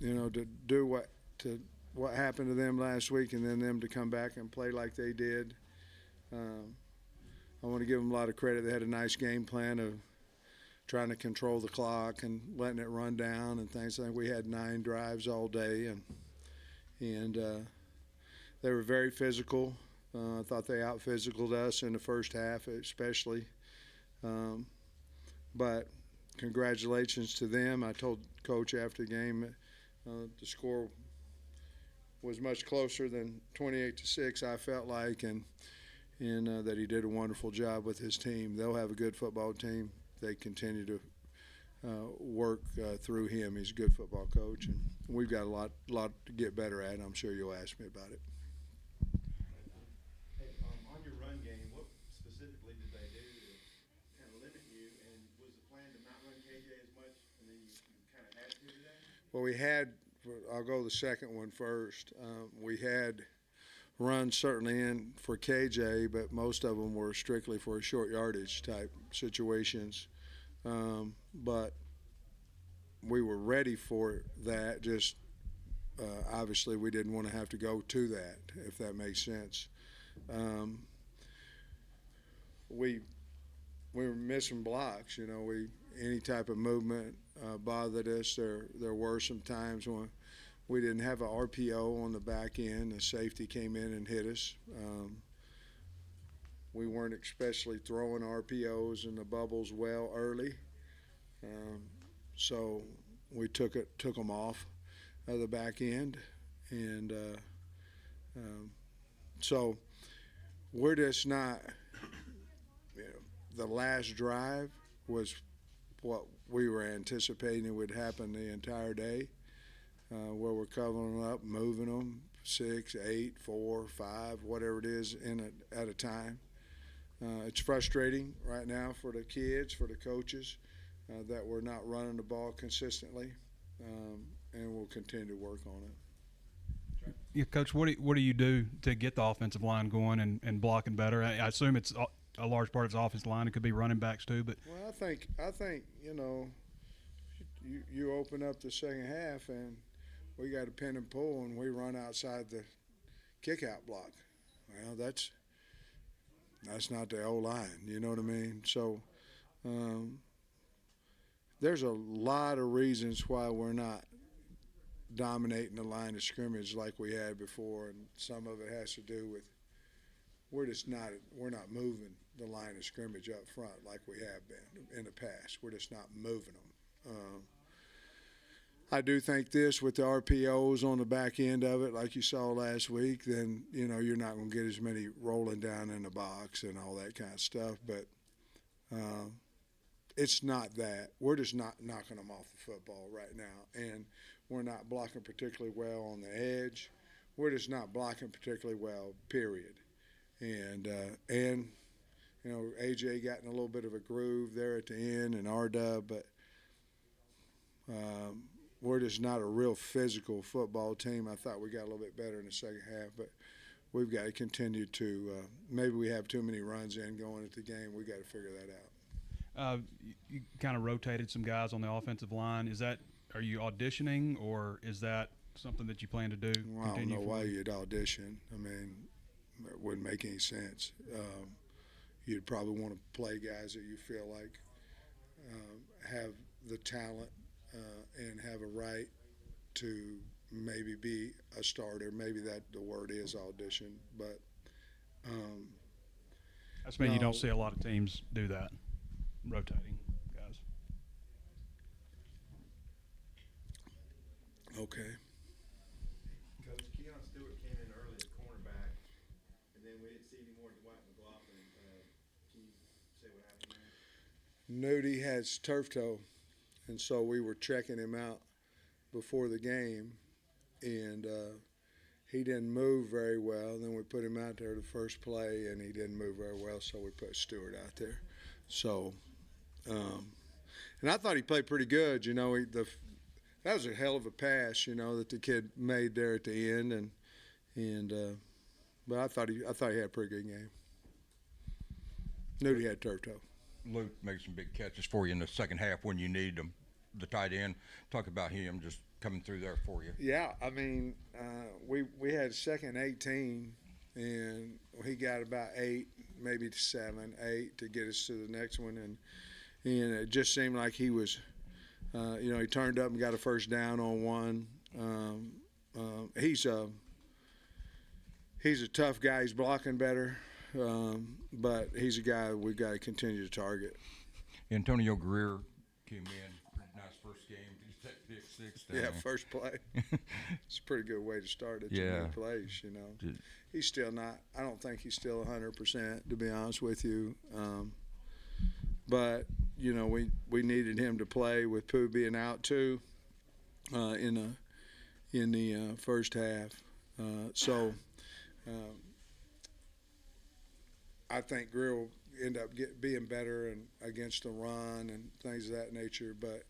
to do what happened to them last week, and then them to come back and play like they did. I want to give them a lot of credit. They had a nice game plan of trying to control the clock and letting it run down and things. I think we had 9 drives all day, and they were very physical. I thought they out-physicaled us in the first half especially. But congratulations to them. I told Coach after the game the score was much closer than 28-6, I felt like, and that he did a wonderful job with his team. They'll have a good football team. They continue to work through him. He's a good football coach, and we've got a lot to get better at. I'm sure you'll ask me about it. Hey, on your run game, what specifically did they do to kind of limit you? And was the plan to not run KJ as much, and then you kind of had to today? Well, we had. I'll go the second one first. We had runs certainly in for KJ, but most of them were strictly for short yardage type situations. But we were ready for that. Just obviously we didn't want to have to go to that, if that makes sense. We were missing blocks. Any type of movement bothered us. There were some times when we didn't have an RPO on the back end. The safety came in and hit us. We weren't especially throwing RPOs in the bubbles well early, so we took them off of the back end, and so we're just not. The last drive was what we were anticipating would happen the entire day, where we're covering them up, moving them 6, 8, 4, 5, whatever it is at a time. It's frustrating right now for the kids, for the coaches, that we're not running the ball consistently, and we'll continue to work on it. Yeah, Coach, what do you do to get the offensive line going and blocking better? I assume it's a large part of the offensive line. It could be running backs too, but well, I think you open up the second half and we got a pin and pull and we run outside the kick-out block. Well, that's not the O-line, you know what I mean? So there's a lot of reasons why we're not dominating the line of scrimmage like we had before, and some of it has to do with we're not moving the line of scrimmage up front like we have been in the past. We're just not moving them. I do think this with the RPOs on the back end of it, like you saw last week, then you're not going to get as many rolling down in the box and all that kind of stuff. But it's not that. We're just not knocking them off the football right now, and we're not blocking particularly well on the edge. We're just not blocking particularly well, period. And AJ got in a little bit of a groove there at the end, and R-Dub, but we're just not a real physical football team. I thought we got a little bit better in the second half, but we've got to continue to maybe we have too many runs in going into the game. We've got to figure that out. You kind of rotated some guys on the offensive line. Are you auditioning, or is that something that you plan to do? Well, I don't know why you'd audition. I mean, it wouldn't make any sense. You'd probably want to play guys that you feel like have the talent and have a right to maybe be a starter. Maybe that the word is audition, but that's mean you don't see a lot of teams do that, rotating guys. Okay. Coach, Keon Stewart came in early at cornerback, and then we didn't see any more Dwight McLaughlin. Can you say what happened there? Nudie has turf toe, and so we were checking him out before the game, and he didn't move very well. Then we put him out there the first play, and he didn't move very well, so we put Stewart out there. So, and I thought he played pretty good. That was a hell of a pass, that the kid made there at the end, but I thought he had a pretty good game. Nudie had turf toe. Luke made some big catches for you in the second half when you needed them. the tight end. Talk about him just coming through there for you. Yeah, I mean, we had second 18, and he got about 8, maybe 7, 8 to get us to the next one, and it just seemed like he was, he turned up and got a first down on one. He's a tough guy. He's blocking better, but he's a guy we've got to continue to target. Antonio Greer came in, pretty nice first game. Did he take pick 6? Yeah, first play. It's a pretty good way to start it. Yeah. Plays, He's still not. I don't think he's still 100%, to be honest with you. But we needed him to play with Pooh being out too in the first half. I think Greer will end up being better and against the run and things of that nature. But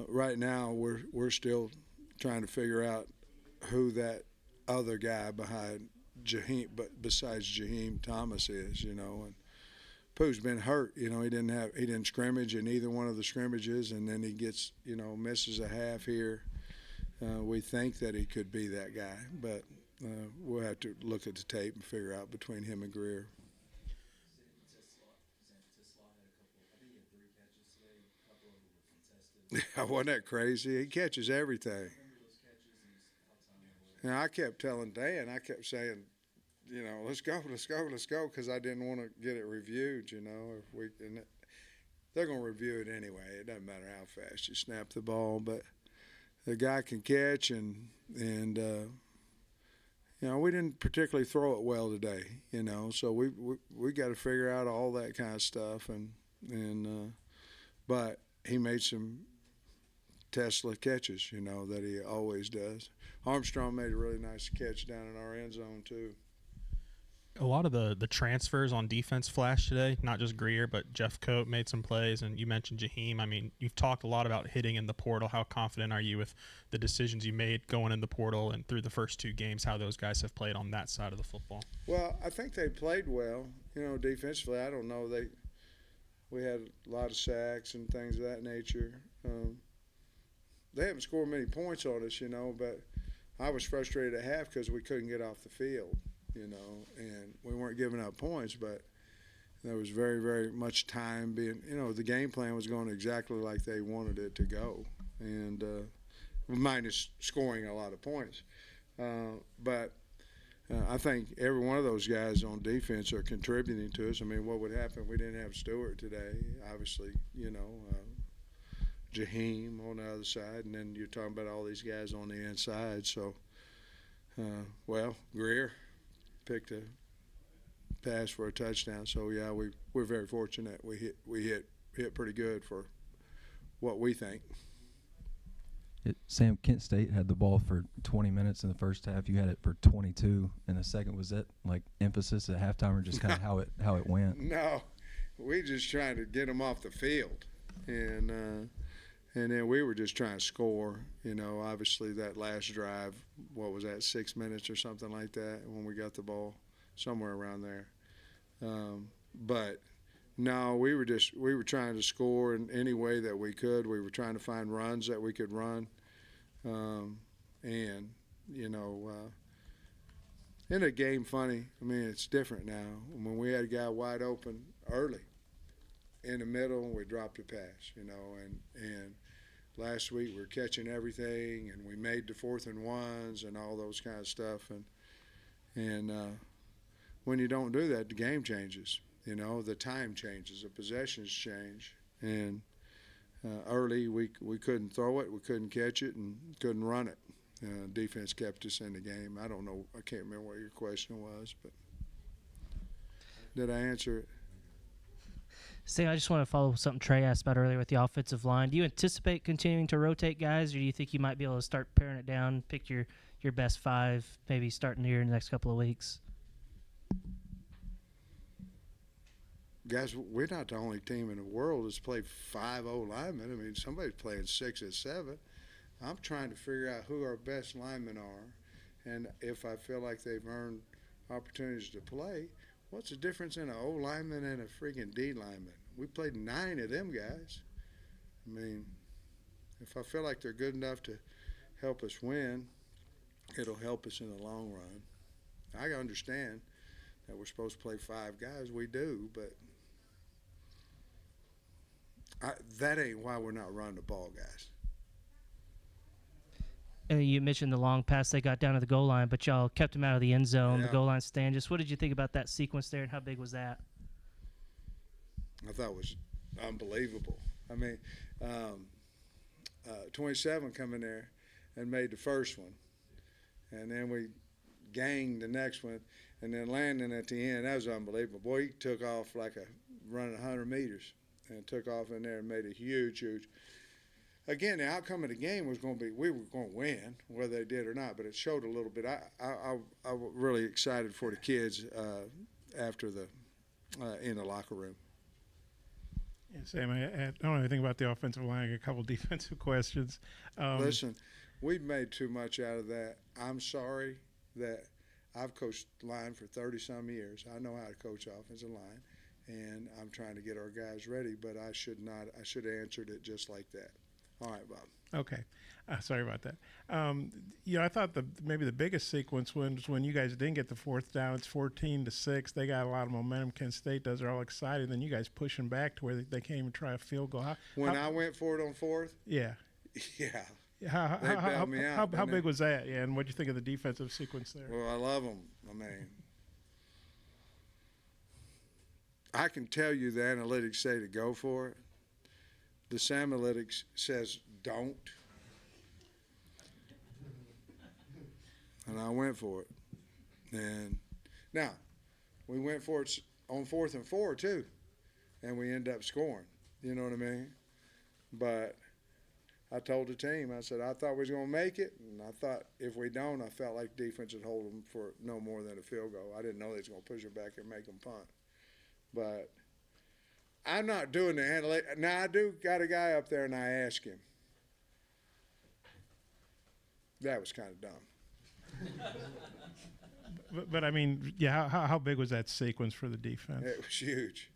right now we're still trying to figure out who that other guy behind Jaheim, but besides Jaheim Thomas is, and Pooh's been hurt. He didn't scrimmage in either one of the scrimmages, and then he gets misses a half here. We think that he could be that guy, but we'll have to look at the tape and figure out between him and Greer. Yeah, wasn't that crazy? He catches everything. And I kept telling Dan, I kept saying, let's go, because I didn't want to get it reviewed, they're going to review it anyway. It doesn't matter how fast you snap the ball, but the guy can catch, and we didn't particularly throw it well today, so we got to figure out all that kind of stuff, but he made some Tesla catches, that he always does. Armstrong made a really nice catch down in our end zone too. A lot of the transfers on defense flashed today, not just Greer, but Jeff Coate made some plays, and you mentioned Jaheim. I mean, you've talked a lot about hitting in the portal. How confident are you with the decisions you made going in the portal and through the first 2 games, how those guys have played on that side of the football? Well, I think they played well. Defensively, I don't know. We had a lot of sacks and things of that nature. They haven't scored many points on us, but I was frustrated at half because we couldn't get off the field, and we weren't giving up points, but there was very, very much time being, the game plan was going exactly like they wanted it to go, and minus scoring a lot of points. But I think every one of those guys on defense are contributing to us. I mean, what would happen if we didn't have Stewart today? Obviously, Jaheim on the other side, and then you're talking about all these guys on the inside. So, Greer picked a pass for a touchdown. So yeah, we're very fortunate. We hit pretty good for what we think. Sam, Kent State had the ball for 20 minutes in the first half. You had it for 22 in the second. Was that like emphasis at halftime, or just kind of how it went? No, we just trying to get them off the field, and then we were just trying to score. Obviously that last drive, what was that, 6 minutes or something like that when we got the ball, somewhere around there. But no, we were trying to score in any way that we could. We were trying to find runs that we could run, and in a game, funny. I mean, it's different now. When we had a guy wide open early, in the middle, we dropped a pass, and last week we were catching everything, and we made the 4th and 1s and all those kind of stuff, and when you don't do that, the game changes. The time changes, the possessions change, and early we couldn't throw it, we couldn't catch it, and couldn't run it. Defense kept us in the game. I don't know, I can't remember what your question was, but did I answer it? Sam, I just want to follow something Trey asked about earlier with the offensive line. Do you anticipate continuing to rotate guys, or do you think you might be able to start paring it down, pick your best 5, maybe starting here in the next couple of weeks? Guys, we're not the only team in the world that's played 5 O-linemen. I mean, somebody's playing 6 and 7. I'm trying to figure out who our best linemen are, and if I feel like they've earned opportunities to play. What's the difference in an O-lineman and a freaking D-lineman? We played 9 of them guys. I mean, If I feel like they're good enough to help us win, it'll help us in the long run. I understand that we're supposed to play 5 guys. We do, but that ain't why we're not running the ball, guys. And you mentioned the long pass they got down to the goal line, but y'all kept him out of the end zone, the Yeah. goal line stand. Just what did you think about that sequence there, and how big was that? I thought it was unbelievable. I mean, 27 come in there and made the first one, and then we ganged the next one, and then Landon at the end. That was unbelievable. Boy, he took off like running 100 meters and took off in there and made a huge. Again, the outcome of the game was going to be we were going to win, whether they did or not, but it showed a little bit. I was really excited for the kids after in the locker room. Yeah, Sam, I don't know anything about the offensive line. I got a couple defensive questions. Listen, we've made too much out of that. I'm sorry that I've coached line for 30-some years. I know how to coach offensive line, and I'm trying to get our guys ready, but I should not. I should have answered it just like that. All right, Bob. Okay. Sorry about that. I thought maybe the biggest sequence was when you guys didn't get the 4th down. It's 14-6. They got a lot of momentum. Kent State does. They're all excited. Then you guys push them back to where they can't even try a field goal. When I went for it on 4th? Yeah. Yeah. They bailed me out. How big was that? Yeah, and what do you think of the defensive sequence there? Well, I love them. I mean, I can tell you the analytics say to go for it. The Analytics says don't. And I went for it. And now, we went for it on 4th and 4 too, and we end up scoring. You know what I mean? But I told the team, I said, I thought we was going to make it, and I thought if we don't, I felt like defense would hold them for no more than a field goal. I didn't know they was going to push it back and make them punt. But I'm not doing the analytics. Now, I do got a guy up there, and I asked him. That was kind of dumb. But I mean, yeah, how big was that sequence for the defense? It was huge.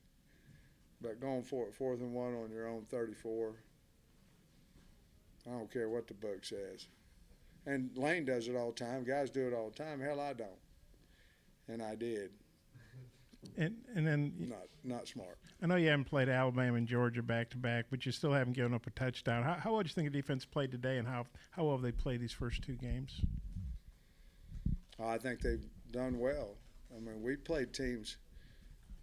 But going for it, 4th and 1 on your own 34, I don't care what the book says. And Lane does it all the time. Guys do it all the time. Hell, I don't. And I did. And then Not smart. I know you haven't played Alabama and Georgia back to back, but you still haven't given up a touchdown. How well do you think the defense played today, and how well have they played these first 2 games? I think they've done well. I mean, we played teams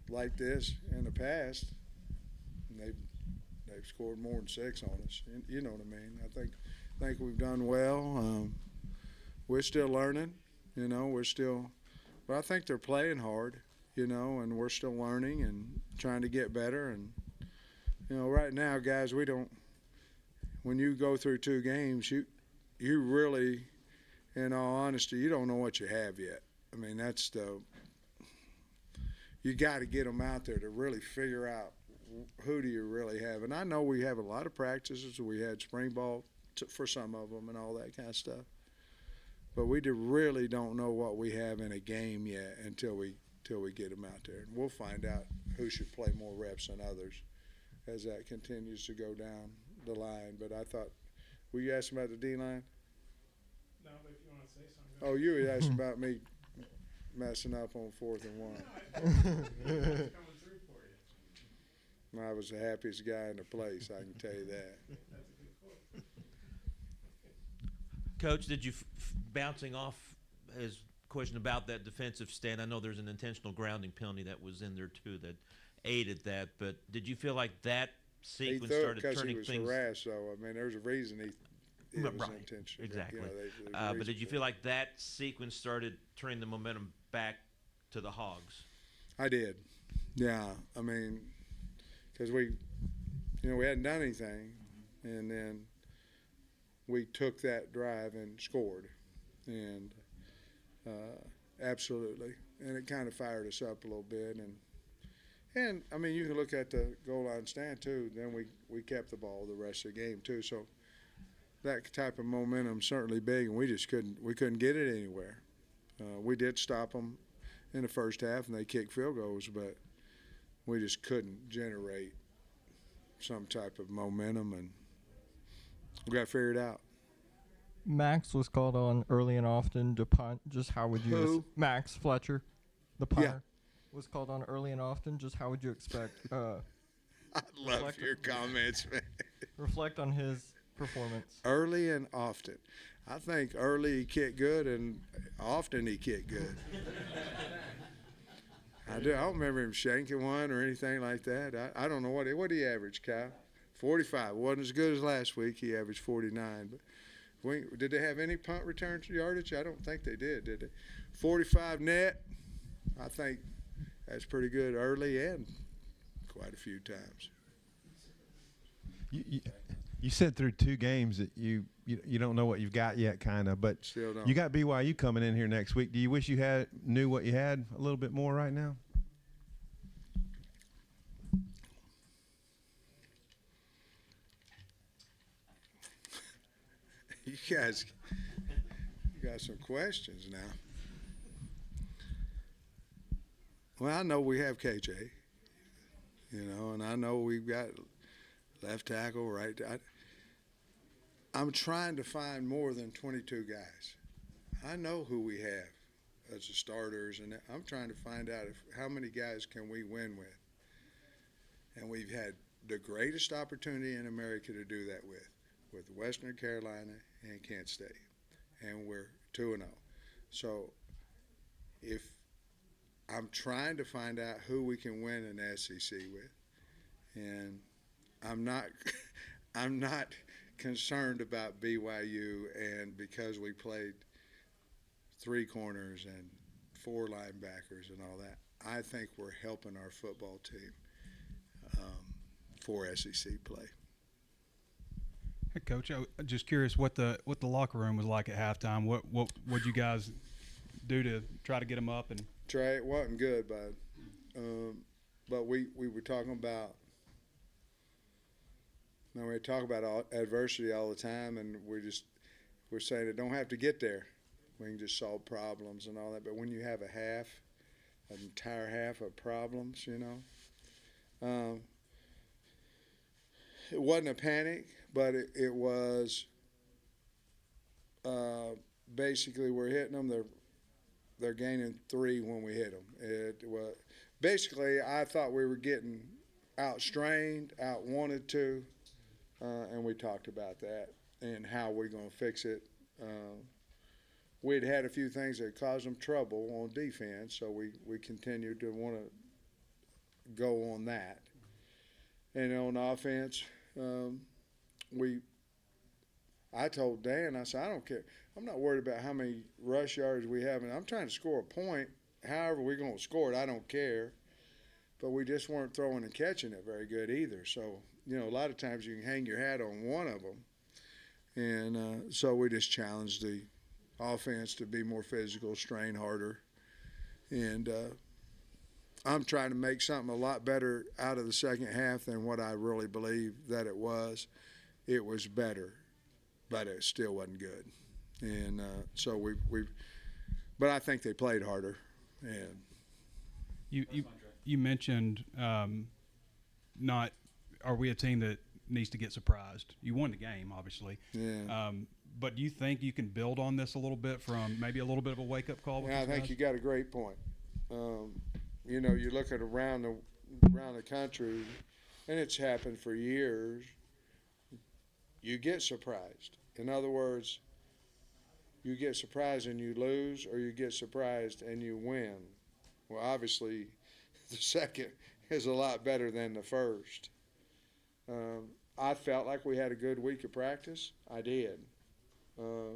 like this in the past, and they've scored more than 6 on us. You know what I mean? I think we've done well. We're still learning. But I think they're playing hard. And we're still learning and trying to get better. And, right now, guys, when you go through 2 games, you really, in all honesty, you don't know what you have yet. I mean, you got to get them out there to really figure out who do you really have. And I know we have a lot of practices. We had spring ball for some of them and all that kind of stuff. But we really don't know what we have in a game yet until we get them out there. And we'll find out who should play more reps than others as that continues to go down the line. But I thought, were you asking about the D-line? No, but if you want to say something. Oh, you were asking about me messing up on 4th and 1. I was the happiest guy in the place, I can tell you that. Coach, did you bouncing off his question about that defensive stand? I know there's an intentional grounding penalty that was in there too that aided that, but did you feel like that sequence started turning things? He was harassed, so I mean, there's a reason it was right, intentional. exactly. But did you feel like that sequence started turning the momentum back to the Hogs? I did, yeah. I mean, because we hadn't done anything, and then we took that drive and scored, and absolutely, and it kind of fired us up a little bit, and I mean, you can look at the goal line stand too. Then we kept the ball the rest of the game too, so that type of momentum certainly big, and we just couldn't get it anywhere. We did stop them in the first half, and they kicked field goals, but we just couldn't generate some type of momentum, and We got to figure it out. Max was called on early and often to punt. Just how would you? Who? Max Fletcher, the punter, was called on early and often. Just how would you expect? I love your comments, man. Reflect on his performance. Early and often. I think early he kicked good and often he kicked good. I don't remember him shanking one or anything like that. I don't know what he averaged, Kyle. 45. Wasn't as good as last week. He averaged 49. But did they have any punt return yardage? I don't think they did they? 45 net. I think that's pretty good early and quite a few times. You said through 2 games that you don't know what you've got yet, kind of, but Still don't. you got BYU coming in here next week. Do you wish you knew what you had a little bit more right now? You guys got some questions now. Well, I know we have KJ, and I know we've got left tackle, right. I'm trying to find more than 22 guys. I know who we have as the starters, and I'm trying to find out how many guys can we win with. And we've had the greatest opportunity in America to do that with Western Carolina and Kent State, and we're 2-0. So if I'm trying to find out who we can win an SEC with, and I'm not concerned about BYU, and because we played 3 corners and 4 linebackers and all that, I think we're helping our football team for SEC play. Hey, Coach, I'm just curious what the locker room was like at halftime. What you guys do to try to get them up? And Trey, it wasn't good, bud. But we were talking about. We talk about adversity all the time, and we're saying it don't have to get there. We can just solve problems and all that. But when you have an entire half of problems, it wasn't a panic, but it was basically we're hitting them. They're gaining 3 when we hit them. It was basically I thought we were getting outstrained, outwanted to. And we talked about that and how we're going to fix it. We'd had a few things that caused them trouble on defense, so we continued to want to go on that. And on offense, I told Dan, I said, I don't care. I'm not worried about how many rush yards we have, and I'm trying to score a point. However we're going to score it, I don't care. But we just weren't throwing and catching it very good either. So, a lot of times you can hang your hat on one of them. And so we just challenged the offense to be more physical, strain harder. And I'm trying to make something a lot better out of the second half than what I really believe that it was. It was better, but it still wasn't good. And so but I think they played harder. And you mentioned are we a team that needs to get surprised? You won the game, obviously. Yeah. But do you think you can build on this a little bit from maybe a little bit of a wake-up call? Yeah, I think you got a great point. You look at around the country, and it's happened for years, you get surprised. In other words, you get surprised and you lose, or you get surprised and you win. Well, obviously, the second is a lot better than the first. I felt like we had a good week of practice. I did. I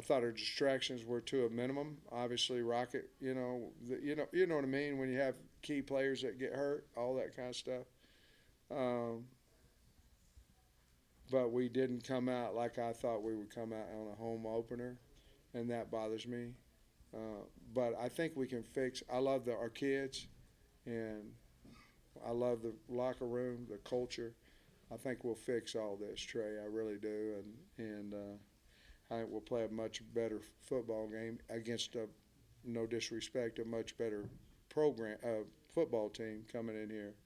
thought our distractions were to a minimum. Obviously, Rocket, you know what I mean when you have key players that get hurt, all that kind of stuff. But we didn't come out like I thought we would come out on a home opener, and that bothers me. But I think we can fix. I love our kids, and I love the locker room, the culture. I think we'll fix all this, Trey. I really do, and I think we'll play a much better football game against no disrespect, a much better football team coming in here.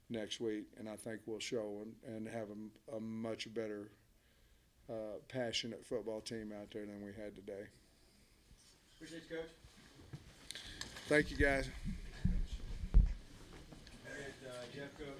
next week, and I think we'll show and have a much better, passionate football team out there than we had today. Appreciate you, Coach. Thank you, guys. Jeff Cook,